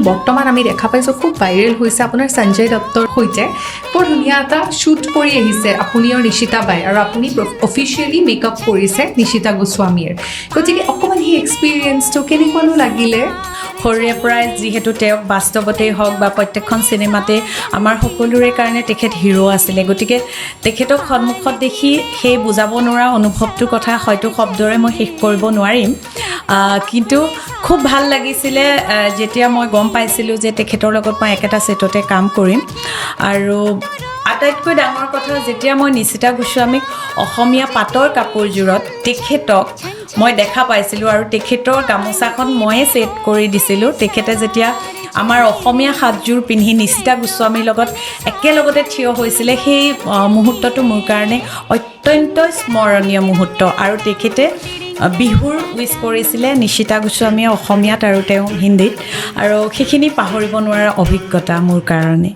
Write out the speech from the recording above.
বৰ্তমান আমি দেখা পাইছোঁ খুব ভাইৰেল হৈছে আপোনাৰ সঞ্জয় দত্তৰ সৈতে বৰ ধুনীয়া এটা শ্বুট কৰি আহিছে আপুনি আৰু নিশিতা বাই আৰু আপুনি অফিচিয়েলি মেকআপ কৰিছে নিশিতা গোস্বামীৰ গতিকে অকণমান সেই এক্সপিৰিয়েঞ্চটো কেনেকুৱানো লাগিলে সৰুৰে পৰাই যিহেতু তেওঁক বাস্তৱতেই হওক বা প্ৰত্যেকখন চিনেমাতে আমাৰ সকলোৰে কাৰণে তেখেত হিৰো আছিলে গতিকে তেখেতক সন্মুখত দেখি সেই বুজাব নোৱাৰা অনুভৱটোৰ কথা হয়তো শব্দৰে মই শেষ কৰিব নোৱাৰিম কিন্তু খুব ভাল লাগিছিলে যেতিয়া মই গম পাইছিলোঁ যে তেখেতৰ লগত মই একেটা ছেটতে কাম কৰিম আৰু আটাইতকৈ ডাঙৰ কথা যেতিয়া মই নিশিতা গোস্বামীক অসমীয়া পাটৰ কাপোৰযোৰত তেখেতক মই দেখা পাইছিলোঁ আৰু তেখেতৰ গামোচাখন ময়ে ছেট কৰি দিছিলোঁ তেখেতে যেতিয়া আমাৰ অসমীয়া সাজযোৰ পিন্ধি নিশিতা গোস্বামীৰ লগত একেলগতে থিয় হৈছিলে সেই মুহূৰ্তটো মোৰ কাৰণে অত্যন্ত স্মৰণীয় মুহূৰ্ত আৰু তেখেতে বিহুৰ উইচ কৰিছিলে নিশিতা গোস্বামীয়ে অসমীয়াত আৰু তেওঁ হিন্দীত আৰু সেইখিনি পাহৰিব নোৱাৰা অভিজ্ঞতা মোৰ কাৰণে